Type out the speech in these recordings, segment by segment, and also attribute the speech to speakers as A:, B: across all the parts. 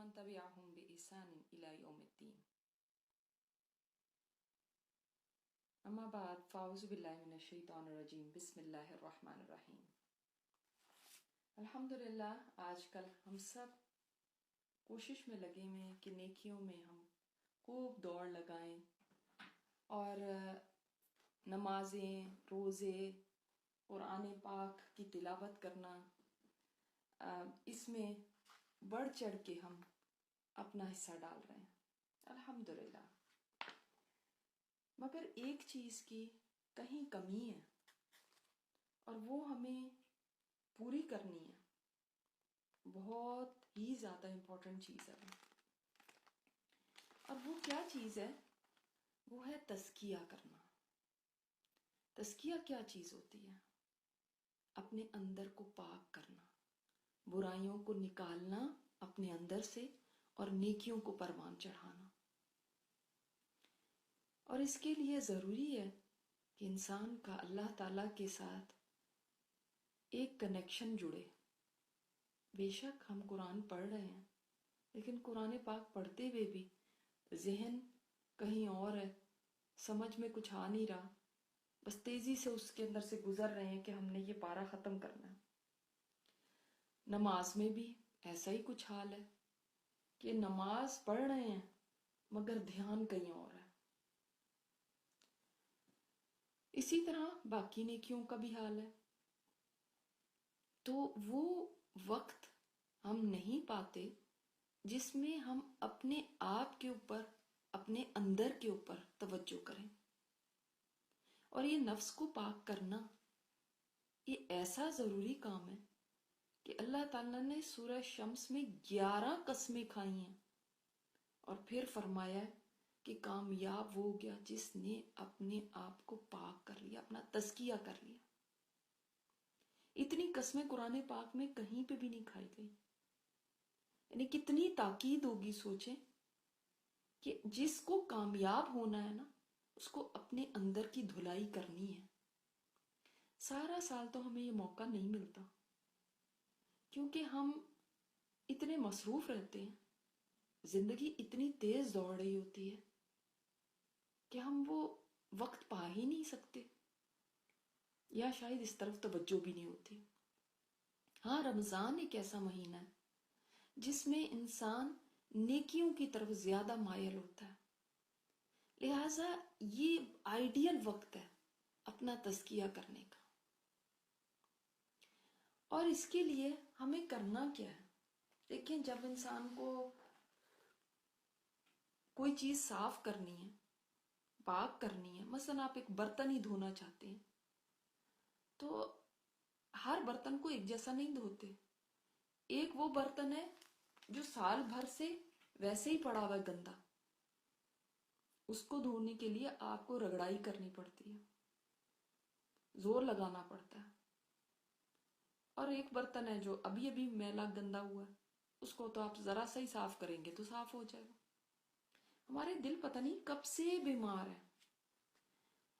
A: ومن تبعهم بإحسان إلى يوم الدين. اما بعد فاعوذ باللہ من الشیطان الرجیم بسم اللہ الرحمن الرحیم. الحمدللہ آج کل ہم سب کوشش میں لگے ہوئے ہیں کہ نیکیوں میں ہم خوب دوڑ لگائیں اور نمازیں، روزے، قرآن پاک کی تلاوت کرنا، اس میں بڑھ چڑھ کے ہم اپنا حصہ ڈال رہے ہیں الحمدللہ. مگر ایک چیز کی کہیں کمی ہے اور وہ ہمیں پوری کرنی ہے. بہت ہی زیادہ امپورٹنٹ چیز ہے اور وہ کیا چیز ہے؟ وہ ہے تزکیہ کرنا. تزکیہ کیا چیز ہوتی ہے؟ اپنے اندر کو پاک کرنا، برائیوں کو نکالنا اپنے اندر سے اور نیکیوں کو پروان چڑھانا. اور اس کے لیے ضروری ہے کہ انسان کا اللہ تعالیٰ کے ساتھ ایک کنیکشن جڑے. بے شک ہم قرآن پڑھ رہے ہیں لیکن قرآن پاک پڑھتے ہوئے بھی ذہن کہیں اور ہے، سمجھ میں کچھ آ نہیں رہا، بس تیزی سے اس کے اندر سے گزر رہے ہیں کہ ہم نے یہ پارہ ختم کرنا ہے. نماز میں بھی ایسا ہی کچھ حال ہے کہ نماز پڑھ رہے ہیں مگر دھیان کہیں اور ہے. اسی طرح باقی نیکیوں کا بھی حال ہے. تو وہ وقت ہم نہیں پاتے جس میں ہم اپنے آپ کے اوپر، اپنے اندر کے اوپر توجہ کریں. اور یہ نفس کو پاک کرنا یہ ایسا ضروری کام ہے کہ اللہ تعالیٰ نے سورہ شمس میں 11 قسمیں کھائی ہیں اور پھر فرمایا ہے کہ کامیاب ہو گیا جس نے اپنے آپ کو پاک کر لیا، اپنا تزکیہ کر لیا. اتنی قسمیں قرآن پاک میں کہیں پہ بھی نہیں کھائی گئی. یعنی کتنی تاکید ہوگی. سوچیں کہ جس کو کامیاب ہونا ہے نا، اس کو اپنے اندر کی دھلائی کرنی ہے. سارا سال تو ہمیں یہ موقع نہیں ملتا کیونکہ ہم اتنے مصروف رہتے ہیں، زندگی اتنی تیز دوڑ رہی ہوتی ہے کہ ہم وہ وقت پا ہی نہیں سکتے، یا شاید اس طرف توجہ بھی نہیں ہوتی. ہاں، رمضان ایک ایسا مہینہ ہے جس میں انسان نیکیوں کی طرف زیادہ مائل ہوتا ہے، لہٰذا یہ آئیڈیل وقت ہے اپنا تزکیہ کرنے کا. اور اس کے لیے ہمیں کرنا کیا ہے؟ دیکھیں، جب انسان کو کوئی چیز صاف کرنی ہے، پاک کرنی ہے، مثلا آپ ایک برتن ہی دھونا چاہتے ہیں تو ہر برتن کو ایک جیسا نہیں دھوتے. ایک وہ برتن ہے جو سال بھر سے ویسے ہی پڑا ہوا ہے گندا، اس کو دھونے کے لیے آپ کو رگڑائی کرنی پڑتی ہے، زور لگانا پڑتا ہے. اور ایک برتن ہے جو ابھی ابھی میلا گندا ہوا ہے، اس کو تو آپ ذرا سا ہی صاف کریں گے تو صاف ہو جائے گا. ہمارے دل پتہ نہیں کب سے بیمار ہیں،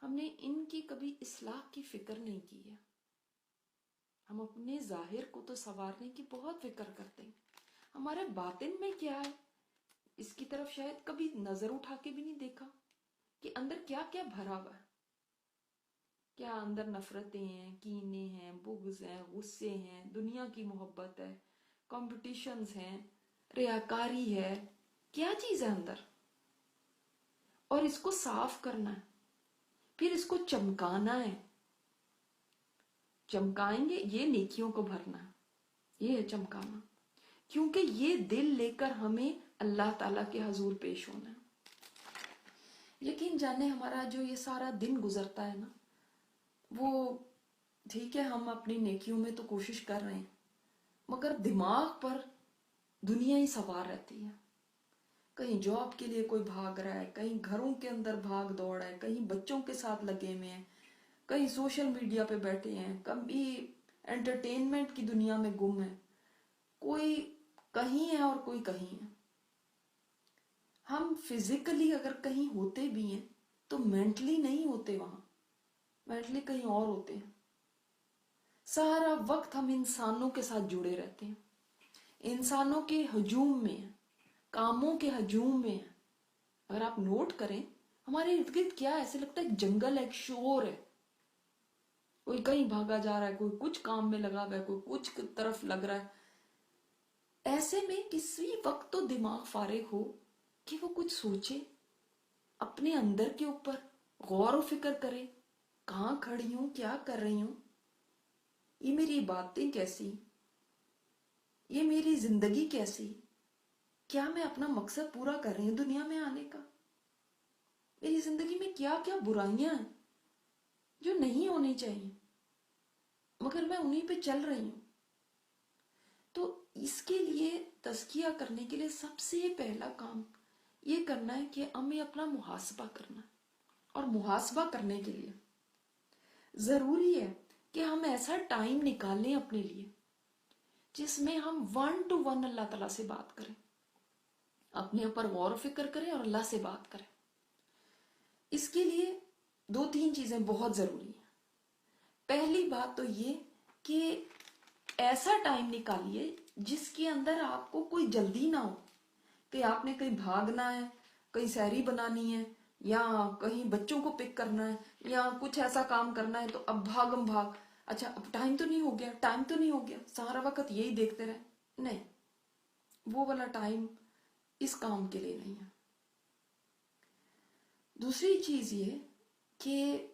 A: ہم نے ان کی کبھی اصلاح کی فکر نہیں کی ہے. ہم اپنے ظاہر کو تو سنوارنے کی بہت فکر کرتے ہیں، ہمارے باطن میں کیا ہے اس کی طرف شاید کبھی نظر اٹھا کے بھی نہیں دیکھا کہ اندر کیا کیا بھرا ہوا ہے. کیا اندر نفرتیں ہیں، کینے ہیں، بغض ہیں، غصے ہیں، دنیا کی محبت ہے، کمپٹیشنز ہیں، ریاکاری ہے، کیا چیز ہے اندر. اور اس کو صاف کرنا ہے، پھر اس کو چمکانا ہے. چمکائیں گے، یہ نیکیوں کو بھرنا ہے، یہ ہے چمکانا، کیونکہ یہ دل لے کر ہمیں اللہ تعالیٰ کے حضور پیش ہونا ہے. یقین جانے ہمارا جو یہ سارا دن گزرتا ہے نا، وہ ٹھیک ہے ہم اپنی نیکیوں میں تو کوشش کر رہے ہیں مگر دماغ پر دنیا ہی سوار رہتی ہے. کہیں جاب کے لیے کوئی بھاگ رہا ہے، کہیں گھروں کے اندر بھاگ دوڑ ہے، کہیں بچوں کے ساتھ لگے ہوئے ہیں، کہیں سوشل میڈیا پہ بیٹھے ہیں، کبھی انٹرٹینمنٹ کی دنیا میں گم ہے. کوئی کہیں ہے اور کوئی کہیں ہے. ہم فزیکلی اگر کہیں ہوتے بھی ہیں تو مینٹلی نہیں ہوتے، وہاں مینٹلی کہیں اور ہوتے ہیں. سارا وقت ہم انسانوں کے ساتھ جڑے رہتے ہیں، انسانوں کے ہجوم میں ہیں. کاموں کے ہجوم میں ہیں. اگر آپ نوٹ کریں ہمارے ارد گرد کیا ہے، ایسے لگتا ہے جنگل ہے، ایک شور ہے، کوئی کہیں بھاگا جا رہا ہے، کوئی کچھ کام میں لگا ہوا ہے، کوئی کچھ طرف لگ رہا ہے. ایسے میں کسی وقت تو دماغ فارغ ہو کہ وہ کچھ سوچے، اپنے اندر کے اوپر غور و فکر کرے، کہاں کھڑی ہوں، کیا کر رہی ہوں، یہ میری باتیں کیسی، یہ میری زندگی کیسی، کیا میں اپنا مقصد پورا کر رہی ہوں دنیا میں آنے کا، میری زندگی میں کیا کیا برائیاں ہیں جو نہیں ہونی چاہیے مگر میں انہیں پہ چل رہی ہوں. تو اس کے لیے تزکیہ کرنے کے لیے سب سے پہلا کام یہ کرنا ہے کہ ہمیں اپنا محاسبہ کرنا ہے. اور محاسبہ کرنے کے لیے ضروری ہے کہ ہم ایسا ٹائم نکالیں اپنے لیے جس میں ہم 1 to 1 اللہ تعالیٰ سے بات کریں، اپنے اوپر غور و فکر کریں اور اللہ سے بات کریں. اس کے لیے 2-3 چیزیں بہت ضروری ہیں. پہلی بات تو یہ کہ ایسا ٹائم نکالیے جس کے اندر آپ کو کوئی جلدی نہ ہو کہ آپ نے کہیں بھاگنا ہے، کہیں سحری بنانی ہے، یا کہیں بچوں کو پک کرنا ہے، یا کچھ ایسا کام کرنا ہے تو اب بھاگم بھاگ، اچھا اب ٹائم تو نہیں ہو گیا، ٹائم تو نہیں ہو گیا، سارا وقت یہی دیکھتے رہے. نہیں، وہ والا ٹائم اس کام کے لیے نہیں ہے. دوسری چیز یہ کہ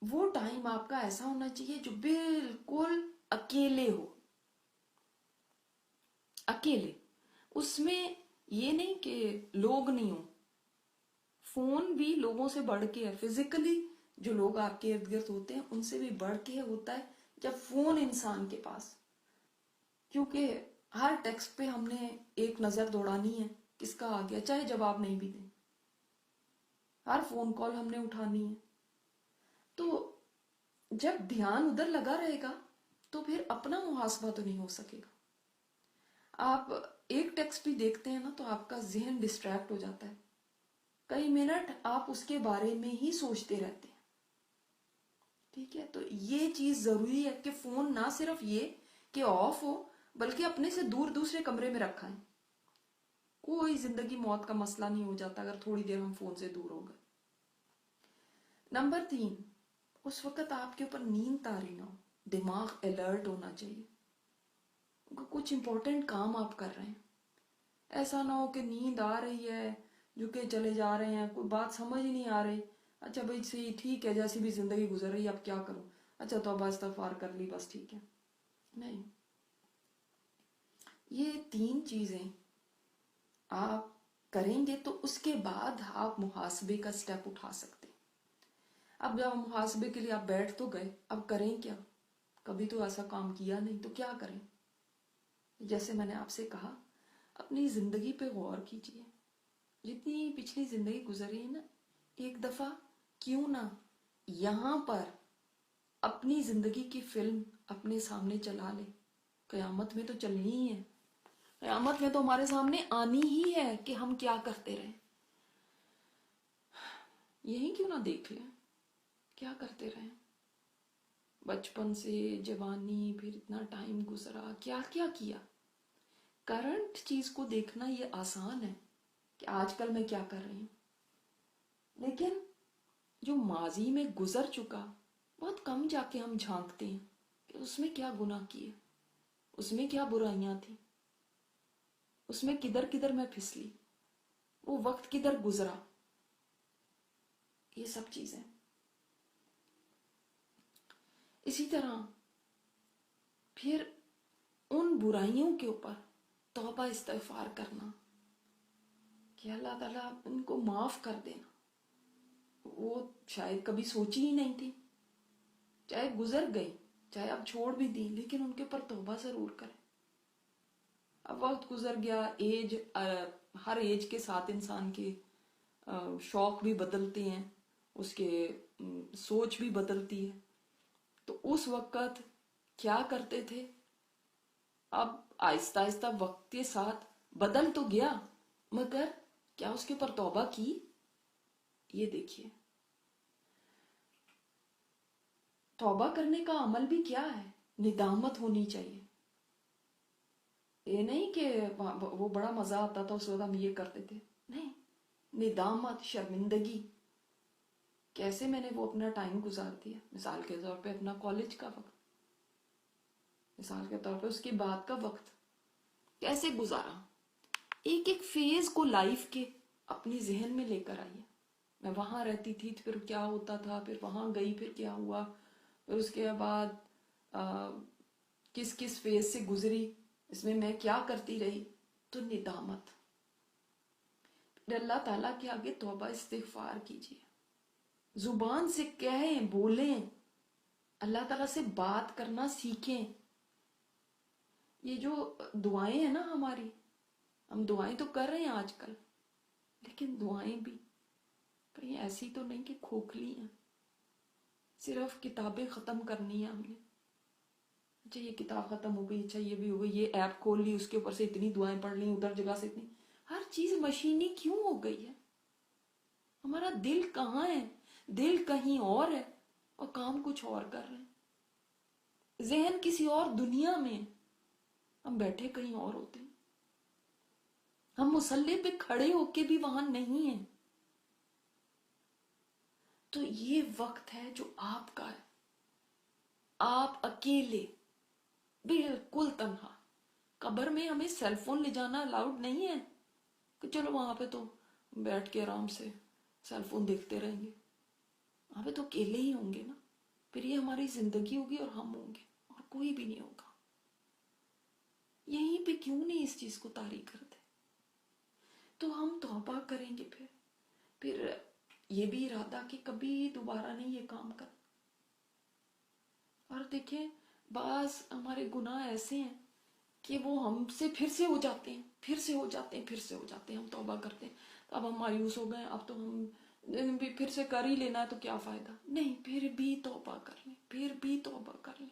A: وہ ٹائم آپ کا ایسا ہونا چاہیے جو بالکل اکیلے ہو. اکیلے اس میں یہ نہیں کہ لوگ نہیں ہوں، فون بھی لوگوں سے بڑھ کے ہے، فزیکلی جو لوگ آپ کے ارد گرد ہوتے ہیں ان سے بھی بڑھ کے ہوتا ہے جب فون انسان کے پاس. کیونکہ ہر ٹیکسٹ پہ ہم نے ایک نظر دوڑانی ہے، کس کا آ گیا، چاہے جواب نہیں بھی دیں، ہر فون کال ہم نے اٹھانی ہے. تو جب دھیان ادھر لگا رہے گا تو پھر اپنا محاسبہ تو نہیں ہو سکے گا. آپ ایک ٹیکسٹ بھی دیکھتے ہیں نا تو آپ کا ذہن ڈسٹریکٹ ہو جاتا ہے، کئی منٹ آپ اس کے بارے میں ہی سوچتے رہتے ہیں. ٹھیک ہے، تو یہ چیز ضروری ہے کہ فون نہ صرف یہ کہ آف ہو بلکہ اپنے سے دور دوسرے کمرے میں رکھا ہے. کوئی زندگی موت کا مسئلہ نہیں ہو جاتا اگر تھوڑی دیر ہم فون سے دور ہو گئے. نمبر 3، اس وقت آپ کے اوپر نیند طاری نہ ہو، دماغ الرٹ ہونا چاہیے. کچھ امپورٹنٹ کام آپ کر رہے ہیں، ایسا نہ ہو کہ نیند آ رہی ہے جھکے چلے جا رہے ہیں، کوئی بات سمجھ ہی نہیں آ رہی، اچھا بھائی صحیح ٹھیک ہے جیسی بھی زندگی گزر رہی ہے اب کیا کروں، اچھا توبہ استغفار کر لی بس ٹھیک ہے. نہیں، یہ 3 چیزیں آپ کریں گے تو اس کے بعد آپ محاسبے کا سٹیپ اٹھا سکتے ہیں. اب جب محاسبے کے لیے آپ بیٹھ تو گئے، اب کریں کیا؟ کبھی تو ایسا کام کیا نہیں تو کیا کریں؟ جیسے میں نے آپ سے کہا اپنی زندگی پہ غور کیجئے، جتنی پچھلی زندگی گزری ہے نا، ایک دفعہ کیوں نہ یہاں پر اپنی زندگی کی فلم اپنے سامنے چلا لے. قیامت میں تو چلنی ہی ہے، قیامت میں تو ہمارے سامنے آنی ہی ہے کہ ہم کیا کرتے رہے. یہی کیوں نہ دیکھ لیں کیا کرتے رہے، بچپن سے جوانی پھر اتنا ٹائم گزرا، کیا کیا کیا. کرنٹ چیز کو دیکھنا یہ آسان ہے کہ آج کل میں کیا کر رہی ہوں، لیکن جو ماضی میں گزر چکا بہت کم جا کے ہم جھانکتے ہیں کہ اس میں کیا گناہ کیے، اس میں کیا برائیاں تھیں، اس میں کدھر کدھر میں پھسلی، وہ وقت کدھر گزرا. یہ سب چیزیں اسی طرح پھر ان برائیوں کے اوپر توبہ استغفار کرنا کہ اللہ تعالیٰ ان کو معاف کر دینا. وہ شاید کبھی سوچی ہی نہیں تھی، چاہے گزر گئی، چاہے اب چھوڑ بھی دی، لیکن ان کے اوپر توبہ ضرور کریں. اب وقت گزر گیا، ہر ایج کے ساتھ انسان کے شوق بھی بدلتے ہیں، اس کے سوچ بھی بدلتی ہے. تو اس وقت کیا کرتے تھے اب آہستہ آہستہ وقت کے ساتھ بدل تو گیا، مگر کیا اس کے اوپر توبہ کی؟ یہ دیکھیے توبہ کرنے کا عمل بھی کیا ہے، ندامت ہونی چاہیے. ये नहीं कि वो बड़ा मजा आता था उस वक्त हम ये करते थे, नहीं। निदामत, शर्मिंदगी, कैसे मैंने वो अपना टाइम गुजार दिया। मिसाल के तौर पे अपना कॉलेज का वक्त, मिसाल के तौर पे उसके बाद का वक्त कैसे गुजारा। एक एक फेज को लाइफ के अपनी जहन में लेकर आइए। मैं वहां रहती थी तो फिर क्या होता था, फिर वहां गई फिर क्या हुआ, फिर उसके बाद किस किस फेज से गुजरी, इसमें मैं क्या करती रही। तो निदामत, फिर अल्लाह ताला के आगे तौबा इस्तिगफार कीजिए, जुबान से कहें, बोलें, अल्लाह ताला से बात करना सीखें। ये जो दुआएं हैं ना हमारी, हम दुआएं तो कर रहे हैं आजकल, लेकिन दुआएं भी कहीं ऐसी तो नहीं कि खोखली हैं, सिर्फ किताबें खत्म करनी है हमने। अच्छा ये किताब खत्म हो गई, अच्छा ये भी हो गई, ये ऐप खोल ली, उसके ऊपर से इतनी दुआएं पढ़ ली, उधर जगह से इतनी, हर चीज मशीनी क्यों हो गई है। हमारा दिल कहाँ है, दिल कहीं और है और काम कुछ और कर रहे हैं। जहन किसी और दुनिया में, हम बैठे कहीं और होते हैं। हम मुसल्ले पे खड़े होके भी वहां नहीं है। तो ये वक्त है जो आपका है, आप अकेले, बिल्कुल तन्हा। कब्र में हमें सेलफोन ले जाना अलाउड नहीं है कि चलो वहां पे तो बैठ के आराम से सेलफोन देखते रहेंगे। वहां पे तो अकेले ही होंगे ना, फिर ये हमारी जिंदगी होगी और हम होंगे और कोई भी नहीं होगा। यहीं पे क्यों नहीं इस चीज को तारीख करते। तो हम तौबा करेंगे, फिर ये भी इरादा कि कभी दोबारा नहीं ये काम कर। और देखें, बाज हमारे गुनाह ऐसे हैं कि वो हमसे फिर से हो जाते हैं, फिर से हो जाते हैं, फिर से हो जाते हैं। हम तौबा करते हैं तो अब हम मायूस हो गए, अब तो हम भी फिर से कर ही लेना है तो क्या फायदा। नहीं, फिर भी तौबा कर लें, फिर भी तौबा कर लें।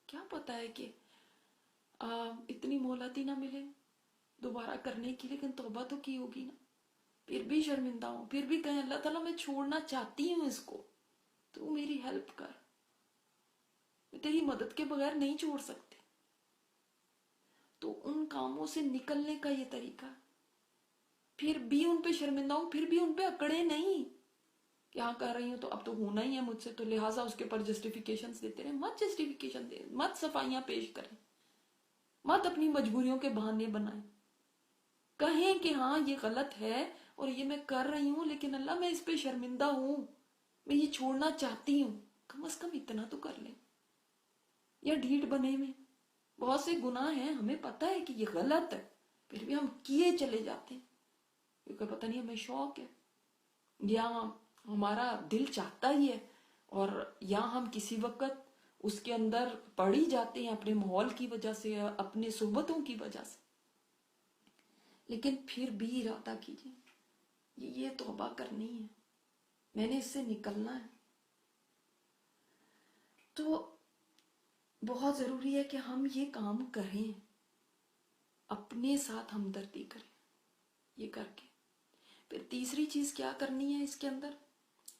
A: क्या पता है कि इतनी मोहलत ही ना मिले दोबारा करने की, लेकिन तौबा तो की होगी ना। फिर भी शर्मिंदा हूं, फिर भी कहें अल्लाह ताला मैं छोड़ना चाहती हूँ इसको, तू मेरी हेल्प कर, मैं तेरी मदद के बगैर नहीं छोड़ सकती। तो उन कामों से निकलने का ये तरीका। फिर भी उन पे शर्मिंदा हूं, फिर भी उन पे अकड़े नहीं। क्या कर रही हूं तो अब तो होना ही है मुझसे, तो लिहाजा उसके ऊपर जस्टिफिकेशंस देते रहे। मत जस्टिफिकेशन दे, मत सफाइयां पेश करें, मत अपनी मजबूरियों के बहाने बनाएं। कहें कि हाँ ये गलत है और ये मैं कर रही हूं, लेकिन अल्लाह मैं इस पे शर्मिंदा हूं, मैं ये छोड़ना चाहती हूं। कम से कम इतना तो कर लें। या ढीठ बने में बहुत से गुनाह हैं, हमें पता है कि ये गलत है, फिर भी हम किए चले जाते हैं क्योंकि पता नहीं हमें शौक है, या हमारा दिल चाहता ही है, और या हम किसी वक्त उसके अंदर पड़ ही जाते हैं अपने माहौल की वजह से या अपने सोहबतों की वजह से। लेकिन फिर भी इरादा कीजिए, ये तौबा करनी है, मैंने इससे निकलना है। तो बहुत जरूरी है कि हम ये काम करें, अपने साथ हमदर्दी करें ये करके। फिर तीसरी चीज क्या करनी है इसके अंदर।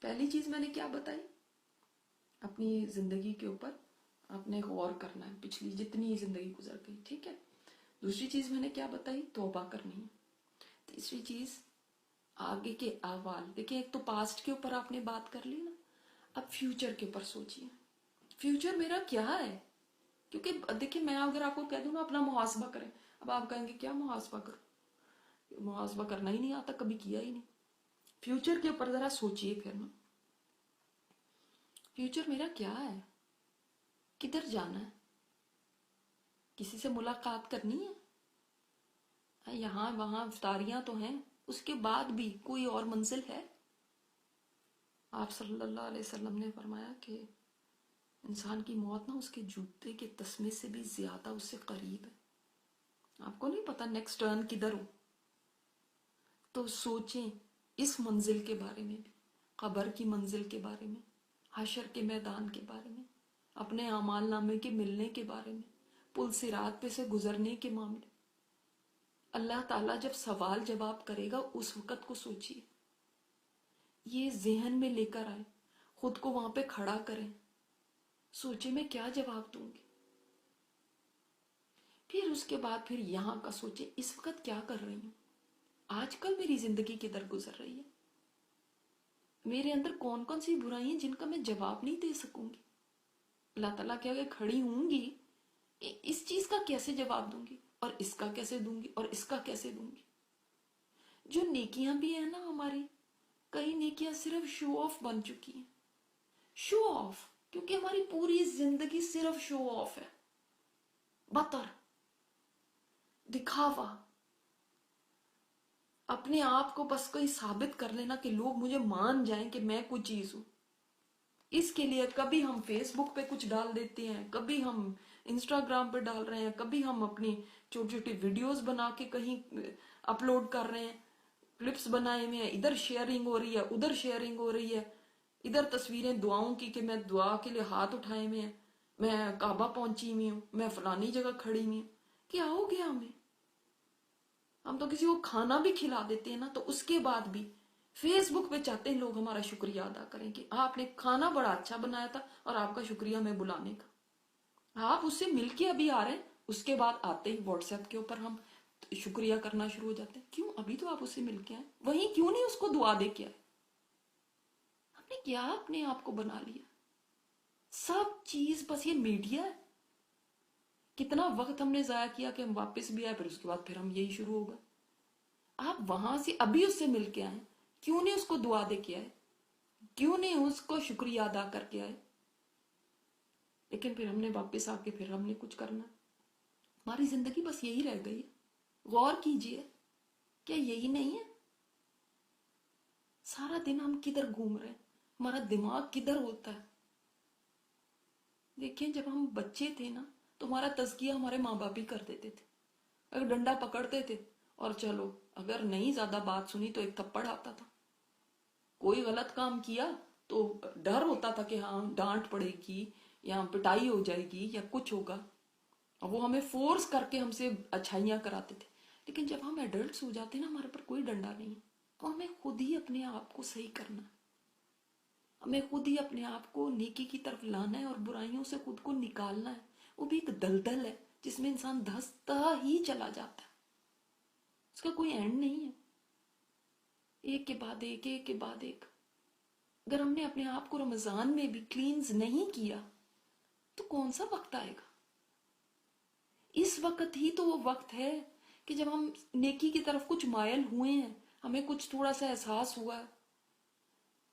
A: पहली चीज मैंने क्या बताई, अपनी जिंदगी के ऊपर आपने गौर करना है, पिछली जितनी जिंदगी गुजर गई, ठीक है। दूसरी चीज मैंने क्या बताई, तौबा करनी है। तीसरी चीज आगे के अहवाल। देखिए, एक तो पास्ट के ऊपर आपने बात कर ली ना, अब फ्यूचर के ऊपर सोचिए, फ्यूचर मेरा क्या है। क्योंकि देखिए, मैं अगर आपको कह दूं ना अपना मुहासबा करें, अब आप कहेंगे क्या मुहासबा करो, मुहासबा करना ही नहीं आता, कभी किया ही नहीं। फ्यूचर के ऊपर जरा सोचिए फिर ना, फ्यूचर मेरा क्या है, किधर जाना है, किसी से मुलाकात करनी है, यहाँ वहां इफ्तारियां तो हैं, उसके बाद भी कोई और मंजिल है। आप सल्लल्लाहु अलैहि वसल्लम ने फरमाया कि इंसान की मौत ना उसके जूते के तस्मे से भी ज्यादा उससे करीब है। आपको नहीं पता नेक्स्ट टर्न किधर हो, तो सोचें इस मंजिल के बारे में भी, कब्र की मंजिल के बारे में, हशर के मैदान के बारे में, अपने आमाल नामे के मिलने के बारे में, पुल सिरात पे से गुजरने के मामले। अल्लाह ताला जब सवाल जवाब करेगा उस वक्त को सोचिए, ये जहन में लेकर आए, खुद को वहां पे खड़ा करें, सोचे मैं क्या जवाब दूंगी। फिर उसके बाद फिर यहाँ का सोचे इस वक्त क्या कर रही हूँ, आजकल मेरी जिंदगी किधर गुजर रही है, मेरे अंदर कौन कौन सी बुराई हैं जिनका मैं जवाब नहीं दे सकूंगी। अल्लाह ताला के आगे खड़ी होंगी, इस चीज का कैसे जवाब दूंगी, और इसका कैसे दूंगी, और इसका कैसे दूंगी। जो नेकियां भी है ना हमारी, कई नेकियां सिर्फ शो ऑफ बन चुकी हैं। शो ऑफ, क्योंकि हमारी पूरी जिंदगी सिर्फ शो ऑफ है, बतर, दिखावा, अपने आप को बस कोई साबित कर लेना कि लोग मुझे मान जाएं कि मैं कोई चीज हूं। इसके लिए कभी हम फेसबुक पे कुछ डाल देते हैं, कभी हम इंस्टाग्राम पे डाल रहे हैं, कभी हम अपनी छोटी छोटी वीडियोस बना के कहीं अपलोड कर रहे हैं, क्लिप्स बनाए हुए हैं, इधर शेयरिंग हो रही है, उधर शेयरिंग हो रही है, इधर तस्वीरें दुआओं की कि मैं दुआ के लिए हाथ उठाए हुए हैं, मैं काबा पहुंची हुई हूँ, मैं फलानी जगह खड़ी हुई हूँ। क्या हो गया हमें? हम तो किसी को खाना भी खिला देते हैं ना, तो उसके बाद भी फेसबुक पे चाहते हैं लोग हमारा शुक्रिया अदा करें कि आपने खाना बड़ा अच्छा बनाया था और आपका शुक्रिया हमें बुलाने का। आप उससे मिलके अभी आ रहे हैं, उसके बाद आते ही व्हाट्सएप के ऊपर हम शुक्रिया करना शुरू हो जाते हैं। क्यों? अभी तो आप उससे मिलके आए, वहीं क्यों नहीं उसको दुआ दे के आए? हमने क्या अपने आप को बना लिया? सब चीज बस ये मीडिया है। कितना वक्त हमने जाया किया कि हम वापस भी आए, फिर उसके बाद फिर हम यही शुरू होगा। आप वहां से अभी उससे मिलके आए, क्यों नहीं उसको दुआ दे के आए, क्यों नहीं उसको शुक्रिया अदा करके आए? लेकिन फिर हमने वापस आके फिर हमने कुछ करना। हमारी जिंदगी बस यही रह गई है। गौर कीजिए, क्या यही नहीं है? सारा दिन हम किधर घूम रहे हैं, हमारा दिमाग किधर होता है? देखिए, जब हम बच्चे थे ना, तो हमारा तज़किया हमारे माँ बाप ही कर देते थे। अगर डंडा पकड़ते थे और चलो, अगर नहीं ज्यादा बात सुनी तो एक थप्पड़ आता था। कोई गलत काम किया तो डर होता था कि हाँ डांट पड़ेगी या पिटाई हो जाएगी या कुछ होगा, और वो हमें फोर्स करके हमसे अच्छाइयां कराते थे। लेकिन जब हम एडल्ट्स हो जाते हैं ना, हमारे पर कोई डंडा नहीं है, तो हमें खुद ही अपने आप को सही करना है, हमें खुद ही अपने आप को नेकी की तरफ लाना है और बुराइयों से खुद को निकालना है। वो भी एक दलदल है जिसमें इंसान धंसता ही चला जाता है, उसका कोई एंड नहीं है, एक के बाद एक, एक के बाद एक। अगर हमने अपने आप को रमजान में भी क्लींस नहीं किया तो कौन सा वक्त आएगा? इस वक्त ही तो वो वक्त है कि जब हम नेकी की तरफ कुछ मायल हुए हैं, हमें कुछ थोड़ा सा एहसास हुआ है।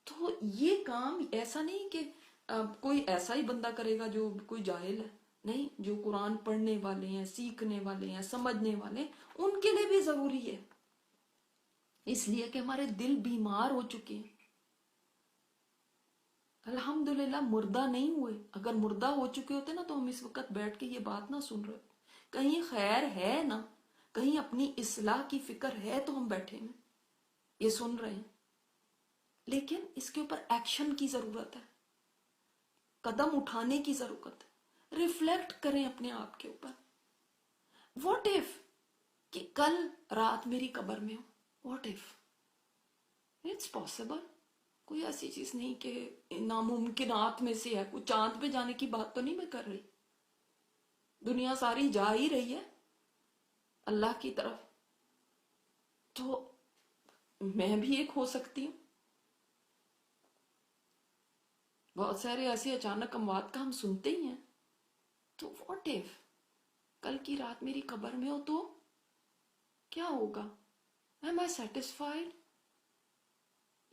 A: तो ये काम ऐसा नहीं कि कोई ऐसा ही बंदा करेगा जो कोई जाहिल है, नहीं, जो कुरान पढ़ने वाले हैं, सीखने वाले हैं, समझने वाले हैं, उनके लिए भी जरूरी है। इसलिए कि हमारे दिल बीमार हो चुके हैं। अल्हम्दुलिल्लाह मुर्दा नहीं हुए। अगर मुर्दा हो चुके होते ना, तो हम इस वक्त बैठ के ये बात ना सुन रहे। कहीं खैर है ना, कहीं अपनी इस्लाह की फिक्र है तो हम बैठे हैं, ये सुन रहे हैं। लेकिन इसके ऊपर एक्शन की जरूरत है, कदम उठाने की जरूरत है। रिफ्लेक्ट करें अपने आप के ऊपर। व्हाट इफ कि कल रात मेरी कब्र में हो, व्हाट इफ? It's possible. कोई ऐसी चीज नहीं कि नामुमकिनात में से है। कोई चांद पे जाने की बात तो नहीं मैं कर रही। दुनिया सारी जा ही रही है अल्लाह की तरफ, तो मैं भी एक हो सकती हूँ। बहुत सारे ऐसे अचानक अमवात का हम सुनते ही हैं। तो व्हाट इफ कल की रात मेरी कब्र में हो तो क्या होगा? एम आई सेटिस्फाइड?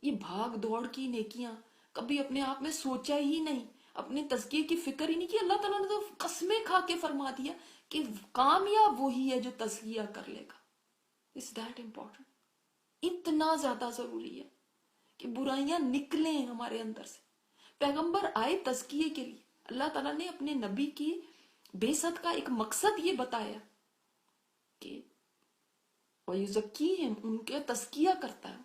A: ये भाग दौड़ की नेकियां कभी अपने आप में सोचा ही नहीं, अपने तज़किये की फिक्र ही नहीं की। अल्लाह ताला ने तो कसमें खा के फरमा दिया कि कामयाब वही है जो तज़किया कर लेगा। Is that important? इतना ज्यादा जरूरी है कि बुराइयां निकले हमारे अंदर से। पैगंबर आए तज़किये के लिए। अल्लाह ताला ने अपने नबी की बेसत का एक मकसद ये बताया कि वयुज़क्कीहिम, उनके तज़किया करता है।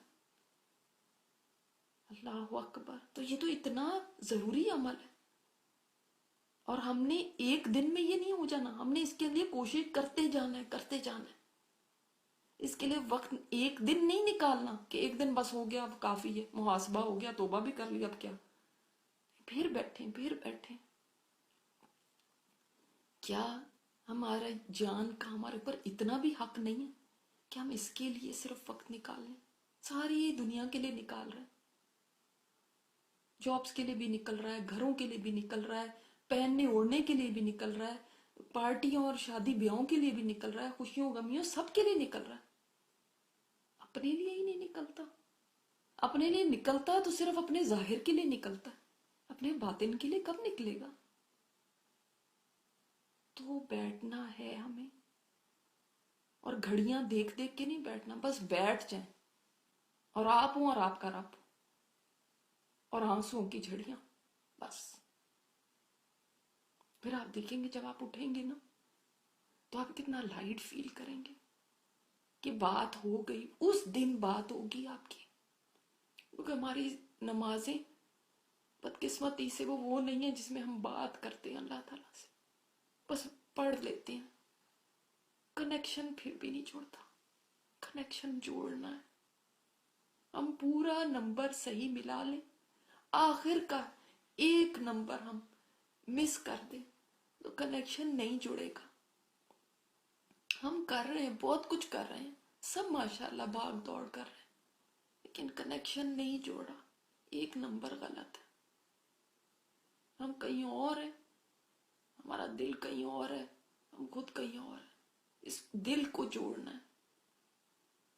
A: अल्लाह अकबर। तो ये तो इतना जरूरी अमल है, और हमने एक दिन में ये नहीं हो जाना, हमने इसके लिए कोशिश करते जाना है, करते जाना है। इसके लिए वक्त एक दिन नहीं निकालना कि एक दिन बस हो गया अब काफी है, मुहासबा हो गया, तौबा भी कर लिया, अब क्या, फिर बैठे फिर बैठे। क्या हमारा जान का हमारे ऊपर इतना भी हक नहीं है कि हम इसके लिए सिर्फ वक्त निकाल लें। सारी दुनिया के लिए निकाल रहे हैं, जॉब्स के लिए भी निकल रहा है, घरों के लिए भी निकल रहा है, पहनने ओढ़ने के लिए भी निकल रहा है, पार्टियों और शादी ब्याहों के लिए भी निकल रहा है, खुशियों गमियों सब के लिए निकल रहा है। अपने लिए ही नहीं निकलता। अपने लिए निकलता तो सिर्फ अपने जाहिर के लिए निकलता है, अपने बातिन के लिए कब निकलेगा? तो बैठना है हमें, और घड़ियां देख देख के नहीं बैठना, बस बैठ जाए और आप हो और आपका रब और आंसुओं की झड़ियां, बस। फिर आप देखेंगे जब आप उठेंगे ना, तो आप कितना लाइट फील करेंगे कि बात हो गई, उस दिन बात होगी आपकी। क्योंकि हमारी नमाजें बदकिस्मती से वो नहीं है जिसमें हम बात करते हैं अल्लाह ताला से, बस पढ़ लेते हैं, कनेक्शन फिर भी नहीं जोड़ता। कनेक्शन जोड़ना है, हम पूरा नंबर सही मिला लें, आखिर का एक नंबर हम मिस कर दें तो कनेक्शन नहीं जुड़ेगा। हम कर रहे हैं, बहुत कुछ कर रहे हैं, सब माशाल्लाह भाग दौड़ कर रहे हैं, लेकिन कनेक्शन नहीं जोड़ा, एक नंबर गलत है। हम कहीं और हैं, हमारा दिल कहीं और है, हम खुद कहीं और है। इस दिल को जोड़ना है,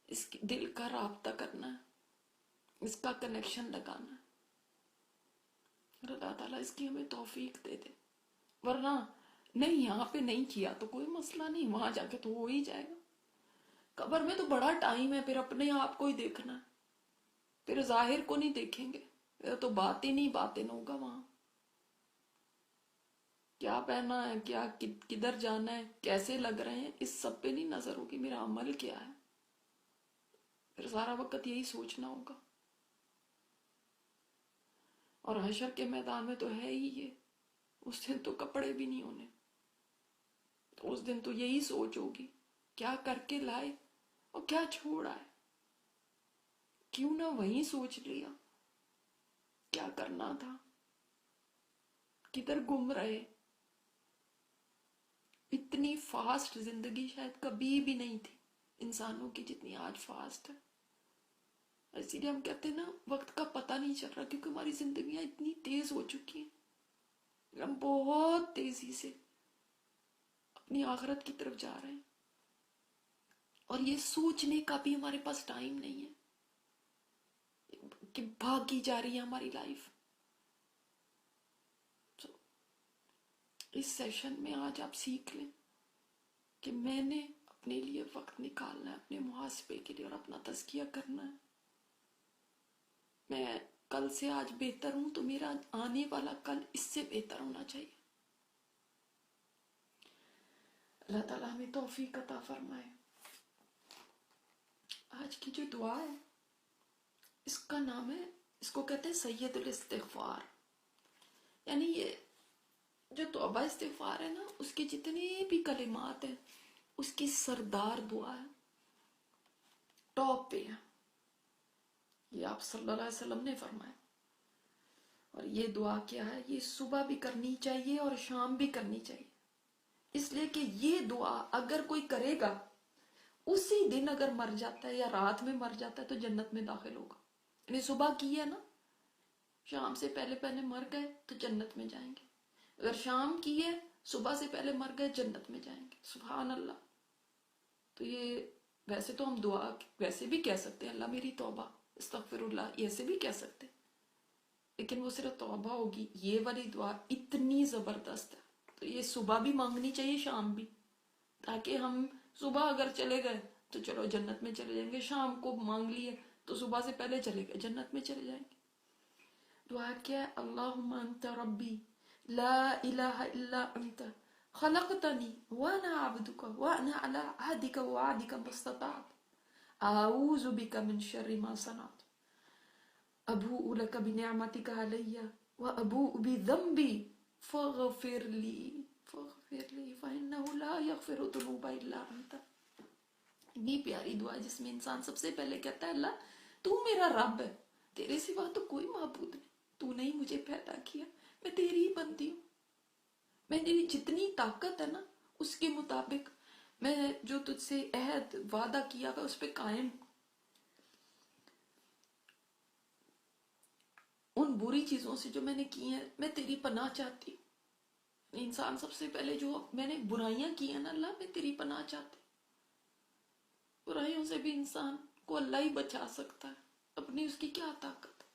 A: इस दिल का राब्ता करना है, इसका कनेक्शन लगाना है। अल्लाह ताला इसकी हमें तौफीक दे दे। वरना नहीं, यहाँ पे नहीं किया तो कोई मसला नहीं, वहां जाके तो हो ही जाएगा। कब्र में तो बड़ा टाइम है, फिर अपने आप को ही देखना है, फिर जाहिर को नहीं देखेंगे, फिर तो बातिन ही बातिन होगा। वहां क्या पहना है, क्या किधर जाना है, कैसे लग रहे हैं, इस सब पे नहीं नजर होगी, मेरा अमल क्या है। फिर सारा वक्त यही सोचना होगा। और हशर के मैदान में तो है ही ये, उस दिन तो कपड़े भी नहीं होने, तो उस दिन तो यही सोच होगी, क्या करके लाए और क्या छोड़ा है। क्यों ना वही सोच लिया, क्या करना था, किधर गुम रहे। इतनी फास्ट जिंदगी शायद कभी भी नहीं थी इंसानों की जितनी आज फास्ट है। इसीलिए हम कहते हैं ना, वक्त का पता नहीं चल रहा, क्योंकि हमारी जिंदगियां इतनी तेज हो चुकी हैं, हम बहुत तेजी से अपनी आखिरत की तरफ जा रहे हैं, और ये सोचने का भी हमारे पास टाइम नहीं है कि भागी जा रही है हमारी लाइफ। तो इस सेशन में आज आप सीख लें कि मैंने अपने लिए वक्त निकालना है, अपने मुहासबे के लिए, और अपना तज़किया करना है। मैं कल से आज बेहतर हूं तो मेरा आने वाला कल इससे बेहतर होना चाहिए। अल्लाह ताला हमें तौफीक अता फरमाए। आज की जो दुआ है, इसका नाम है, इसको कहते हैं सैयदुल इस्तिग़फ़ार। यानी ये जो तौबा इस्तिग़फ़ार है ना, उसके जितने भी कलिमात हैं, उसकी सरदार दुआ है, टॉप पे है। ये आप सल्लल्लाहु अलैहि वसल्लम ने फरमाया। और ये दुआ क्या है, ये सुबह भी करनी चाहिए और शाम भी करनी चाहिए, इसलिए कि ये दुआ अगर कोई करेगा, उसी दिन अगर मर जाता है या रात में मर जाता है तो जन्नत में दाखिल होगा। यानी सुबह की है ना, शाम से पहले पहले मर गए तो जन्नत में जाएंगे, अगर शाम की है सुबह से पहले मर गए जन्नत में जाएंगे। सुभान अल्लाह। तो ये वैसे तो हम दुआ वैसे भी कह सकते हैं, अल्लाह मेरी तौबा अस्तगफिरुल्लाह, ऐसे भी कह सकते हैं, लेकिन वो सिर्फ तौबा होगी। ये वाली दुआ इतनी जबरदस्त है, तो ये सुबह भी मांगनी चाहिए, शाम भी, ताकि हम सुबह अगर चले गए तो चलो जन्नत में चले जाएंगे, शाम को मांग लिए तो सुबह से पहले चले गए जन्नत में चले जाएंगे। दुआ क्या है, अल्लाहुम्मा अंता रब्बी ला इलाहा इल्ला अंता खलक़तनी व अना अब्दुका व अना अला अहदिका व वअदिका मस्तताअत आऊज़ु बिका मिन शर्रि मा सनअत अबूउ लका बिनिअमतिका अलैया व अबूउ बिज़ंबी फ़ग़फ़िरली फ़इन्नहु ला यग़फ़िरु ज़ुनूबा इल्ला अंता। इतनी प्यारी दुआ है जिसमें इंसान सबसे पहले कहता है, अल्लाह तू मेरा रब है, तेरे सिवा तो कोई माबूद नहीं, तूने ही मुझे पैदा किया, मैं तेरी ही बंदी हूँ, मेरी जितनी ताकत है ना اس کے مطابق میں جو تجھ سے عہد وعدہ کیا ہوا اس پہ قائم ہوں۔ ان بری چیزوں سے جو میں نے کی ہیں میں تیری پناہ چاہتی ہوں۔ انسان سب سے پہلے جو میں نے برائیاں کی ہیں نا اللہ میں تیری پناہ چاہتی ہوں۔ برائیوں سے بھی انسان کو اللہ ہی بچا سکتا ہے، اپنی اس کی کیا طاقت ہے۔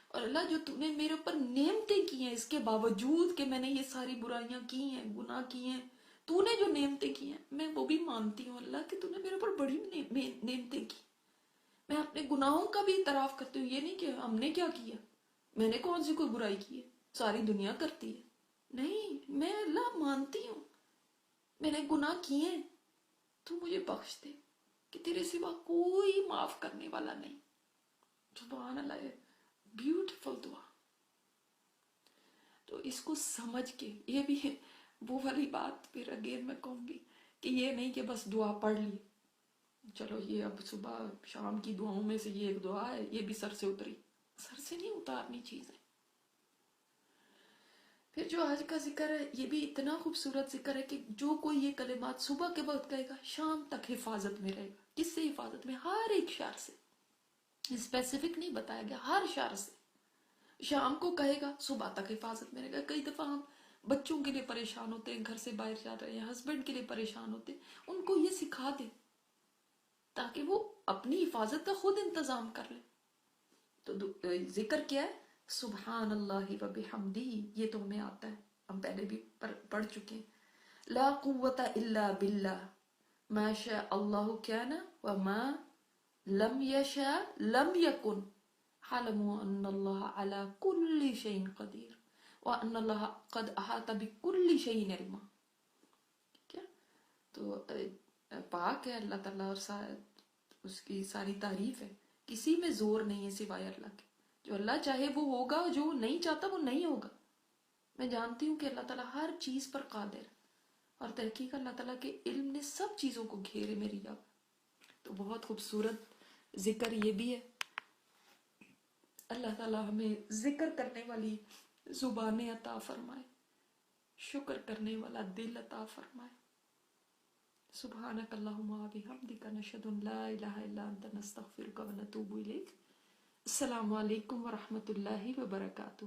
A: اور اللہ جو تو نے میرے اوپر نعمتیں کی ہیں، اس کے باوجود کہ میں نے یہ ساری برائیاں کی ہیں، گناہ کی ہیں، تو نے جو نعمتیں کی ہیں میں وہ بھی مانتی ہوں اللہ کہ تو نے میرے اوپر بڑی نعمتیں کی۔ میں اپنے گناہوں کا بھی اعتراف کرتی ہوں، یہ نہیں کہ ہم نے کیا کیا، میں نے کون سی کوئی برائی کی ہے، ساری دنیا کرتی ہے، نہیں، میں اللہ مانتی ہوں میں نے گناہ کیے ہیں، تو مجھے بخش دے کہ تیرے سوا کوئی معاف کرنے والا نہیں۔ سبحان اللہ، بیوٹیفل دعا۔ تو اس کو سمجھ کے یہ بھی وہ والی بات پھر اگین میں کہوں گی کہ یہ نہیں کہ بس دعا پڑھ لی، چلو یہ اب صبح شام کی دعاؤں میں سے یہ ایک دعا ہے، یہ بھی سر سے اتری، سر سے نہیں اتارنی چیزیں۔ پھر جو آج کا ذکر ہے یہ بھی اتنا خوبصورت ذکر ہے کہ جو کوئی یہ کلمات صبح کے وقت کہے گا شام تک حفاظت میں رہے گا۔ کس سے حفاظت میں؟ ہر ایک شر سے، اسپیسیفک نہیں بتایا گیا، ہر شر سے۔ شام کو کہے گا صبح تک حفاظت میں رہے گا۔ کئی دفعہ ہم بچوں کے لیے پریشان ہوتے ہیں، گھر سے باہر جا رہے ہیں، ہسبینڈ کے لیے پریشان ہوتے ہیں، ان کو یہ سکھا دیں تاکہ وہ اپنی حفاظت کا خود انتظام کر لیں۔ تو ذکر کیا ہے؟ سبحان اللہ و بحمدہ، یہ تو ہمیں آتا ہے، ہم پہلے بھی پڑھ چکے ہیں۔ لا قوت الا باللہ، ما شاء اللہ کان وما لم یشاء لم یکن، حلموا ان اللہ علی کل شیء قدیر وان اللہ قد احاط بکل شیء علما۔ کیا تو پاک ہے اللہ تعالیٰ اور اس کی ساری تعریف ہے، کسی میں زور نہیں ہے سوائے اللہ کے۔ جو اللہ چاہے وہ ہوگا، جو نہیں چاہتا وہ نہیں ہوگا۔ میں جانتی ہوں کہ اللہ تعالیٰ ہر چیز پر قادر ہے، اور تحقیق اللہ تعالیٰ کے علم نے سب چیزوں کو گھیرے میری جگہ۔ تو بہت خوبصورت ذکر یہ بھی ہے۔ اللہ تعالیٰ ہمیں ذکر کرنے والی زبانیں عطا فرمائے، شکر کرنے والا دل عطا فرمائے۔ سبحانک اللہم و بحمدک، نشہد ان لا الہ الا انت، نستغفرک و نتوب الیک۔ السلام علیکم ورحمۃ اللہ وبرکاتہ۔